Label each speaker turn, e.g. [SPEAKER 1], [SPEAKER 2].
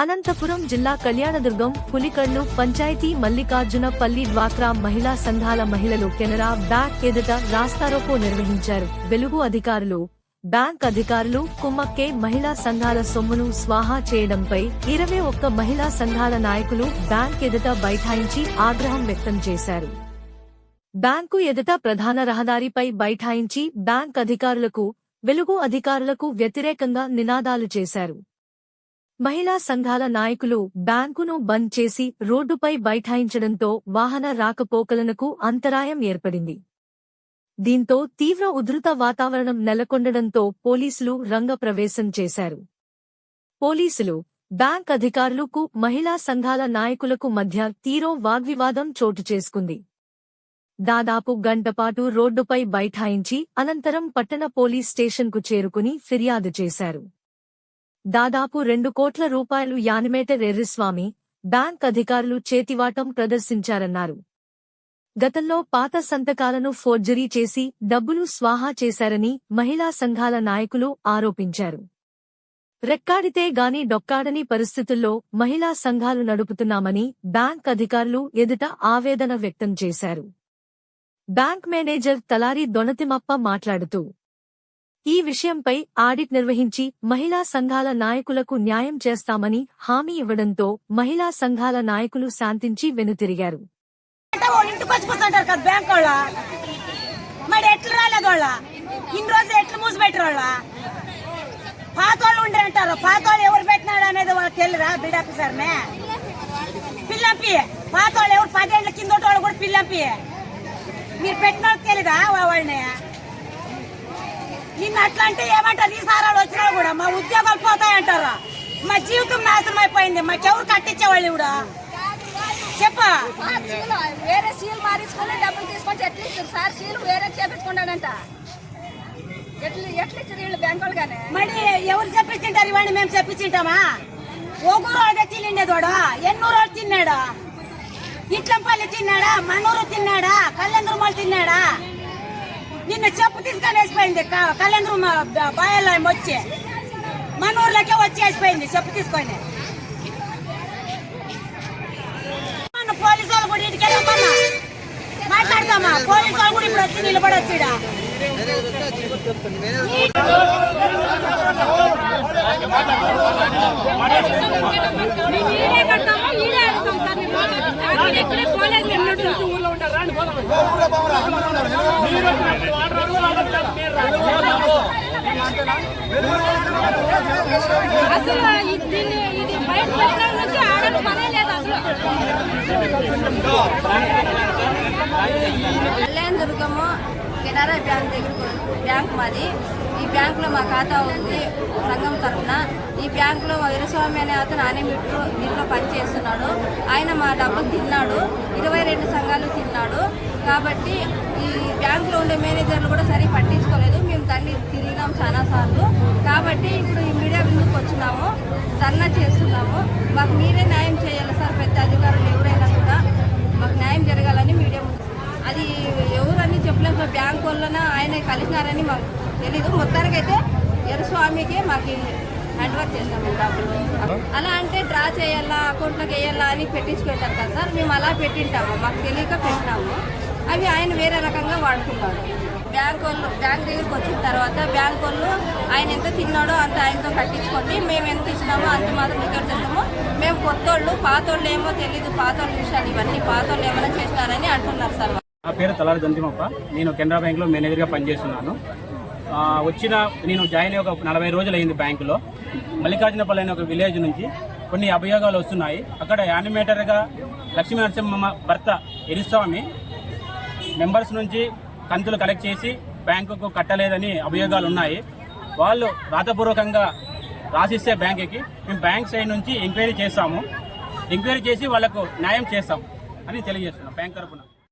[SPEAKER 1] అనంతపురం జిల్లా కళ్యాణదుర్గం పులికళ్లు పంచాయతీ మల్లికార్జునపల్లి డ్వాక్రా మహిళా సంఘాల మహిళలు కెనరా బ్యాంక్ ఎదుట రాస్తారోకో నిర్వహించారు. వెలుగు అధికారులు, బ్యాంక్ అధికారులు కుమ్మక్కే మహిళా సంఘాల సొమ్మును స్వాహా చేయడంపై 21 మహిళా సంఘాల నాయకులు బ్యాంక్ ఎదుట బైఠాయించి ఆగ్రహం వ్యక్తం చేశారు. బ్యాంకు ఎదుట ప్రధాన రహదారిపై బైఠాయించి బ్యాంక్ అధికారులకు, వెలుగు అధికారులకు వ్యతిరేకంగా నినాదాలు చేశారు. మహిళా సంఘాల నాయకులు బ్యాంకును బంద్ చేసి రోడ్డుపై బైఠాయించడంతో వాహన రాకపోకలకు అంతరాయం ఏర్పడింది. దీంతో తీవ్ర ఉధృత వాతావరణం నెలకొండడంతో పోలీసులు రంగప్రవేశం చేశారు. పోలీసులు, బ్యాంక్ అధికారులకు, మహిళా సంఘాల నాయకులకు మధ్య తీవ్ర వాగ్వివాదం చోటు చేసుకుంది. దాదాపు గంటపాటు రోడ్డుపై బైఠాయించి అనంతరం పట్టణ పోలీస్ స్టేషన్కు చేరుకుని ఫిర్యాదు చేశారు. దాదాపు 2 కోట్ల రూపాయలు యానిమేటర్ ఎర్రిస్వామి, బ్యాంక్ అధికారులు చేతివాటం ప్రదర్శించారన్నారు. గతంలో పాత సంతకాలను ఫోర్జరీ చేసి డబ్బులు స్వాహా చేశారని మహిళా సంఘాల నాయకులు ఆరోపించారు. రెక్కాడితే గాని డొక్కాడని పరిస్థితుల్లో మహిళా సంఘాలు నడుపుతున్నామని బ్యాంక్ అధికారులు ఎదుట ఆవేదన వ్యక్తం చేశారు. బ్యాంక్ మేనేజర్ తలారి దొనతిమప్ప మాట్లాడుతూ, ఈ విషయంపై ఆడిట్ నిర్వహించి మహిళా సంఘాల నాయకులకు న్యాయం చేస్తామని హామీ ఇవ్వడంతో మహిళా సంఘాల నాయకులు శాంతించి వెనుతిరిగారు.
[SPEAKER 2] మీరు పెట్టిన తెలీదా వాళ్ళని? నిన్న అట్లా అంటే ఏమంటారు? ఈ సారాలు వచ్చినా కూడా మా ఉద్యోగాలు పోతాయంటారా? మా జీవితం నాశనం అయిపోయింది. మాకెవరు కట్టించేవాళ్ళు కూడా చెప్ప
[SPEAKER 3] వేరే సీల్ మారించుకొని డబ్బులు తీసుకొని ఎట్లా ఇస్తారు సార్? సీల్ వేరే చేపించుకున్నాడంట. ఎట్లా ఇచ్చారు వీళ్ళు బ్యాంక్ వాళ్ళు? కానీ
[SPEAKER 2] మరి ఎవరు చెప్పించింటారు? ఇవన్నీ మేము చెప్పించింటామా? ఒగురు అదే తినిండేదోడా, ఎన్నూరు వాళ్ళు తిన్నాడా, ఇట్లంపల్లి తిన్నాడా, మనూరు తిన్నాడా, కళ్యాణదుర్గం తిన్నాడా? నిన్న చెప్పు తీసుకొని వేసిపోయింది కళ్యాణదుర్గం బాయల్లో వచ్చి మన ఊర్లోకే వచ్చి వేసిపోయింది చెప్పు తీసుకొని. పోలీసు వాళ్ళు కూడా ఇంటికి వెళ్ళమన్నా మాట్లాడతామా? పోలీసు వాళ్ళు కూడా ఇప్పుడు వచ్చి నిలబడొచ్చుడా.
[SPEAKER 3] అసలు ఇది బయట నుంచి ఆడలు పనే లేదు అసలు. కళ్యాణదుర్గము కెనరా బ్యాంక్ దగ్గర బ్యాంక్ మాది. ఈ బ్యాంకులో మా ఖాతా ఉంది సంఘం తరఫున. ఈ బ్యాంకులో వీరస్వామి అనే అతను ఆనేమిట్టు దీంట్లో పనిచేస్తున్నాడు. ఆయన మా డబ్బులు తిన్నాడు, 22 సంఘాలు తిన్నాడు. కాబట్టి ఈ బ్యాంకులో ఉండే మేనేజర్లు కూడా సరిగ్గా పట్టించుకోలేదు. మేము దాన్ని తిరిగినాం చాలాసార్లు. కాబట్టి ఇప్పుడు ఈ మీడియా ముందుకు వచ్చినాము, ధర్నా చేస్తున్నాము. మాకు మీరే న్యాయం చేయాలి సార్. పెద్ద అధికారులు ఎవరైనా కూడా మాకు న్యాయం జరగాలని మీడియా అది ఎవరని చెప్పలేదు. బ్యాంకు వల్ల ఆయన కలిసినారని మాకు తెలీదు. మొత్తానికైతే ఎర్రస్వామికే మాకు హ్యాండ్ వర్క్ చేస్తాము డబ్బులు. అలా అంటే డ్రా చేయాలా, అకౌంట్లోకి వేయాలా అని పెట్టించుకుంటారు కదా సార్. మేము అలా పెట్టింటాము, మాకు తెలియక పెట్టినాము. అవి ఆయన వేరే రకంగా వాడుకున్నాడు. బ్యాంక్ దగ్గరికి వచ్చిన తర్వాత బ్యాంక్ వాళ్ళు ఆయన ఎంత తిన్నాడో అంత ఆయనతో కట్టించుకోండి, మేము ఎంత ఇచ్చినామో అంత మాత్రం రికార్డ్ చేస్తాము. మేము కొత్తోళ్ళు, పాతోళ్ళు ఏమో తెలీదు, పాతోళ్ళ విషయాలు ఇవన్నీ పాతోళ్ళు ఏమైనా చేసినారని అంటున్నారు సార్.
[SPEAKER 4] నా పేరు తలారి దొంతిమప్ప. నేను కెనరా బ్యాంక్లో మేనేజర్గా పనిచేస్తున్నాను. నేను జాయిన్ అయ్యి ఒక 40 రోజులు అయింది బ్యాంకులో. మల్లికార్జునపల్లి అనే ఒక విలేజ్ నుంచి కొన్ని అభియోగాలు వస్తున్నాయి. అక్కడ యానిమేటర్గా లక్ష్మీ నరసింహమ్మ భర్త ఎరిస్వామి మెంబర్స్ నుంచి కంతులు కలెక్ట్ చేసి బ్యాంకుకు కట్టలేదని అభియోగాలు ఉన్నాయి. వాళ్ళు రాతపూర్వకంగా రాసిస్తే బ్యాంకుకి మేము బ్యాంక్ సైడ్ నుంచి ఎంక్వైరీ చేస్తాము. ఎంక్వైరీ చేసి వాళ్లకు న్యాయం చేస్తాం అని తెలియజేస్తున్నాం బ్యాంక్ తరఫున.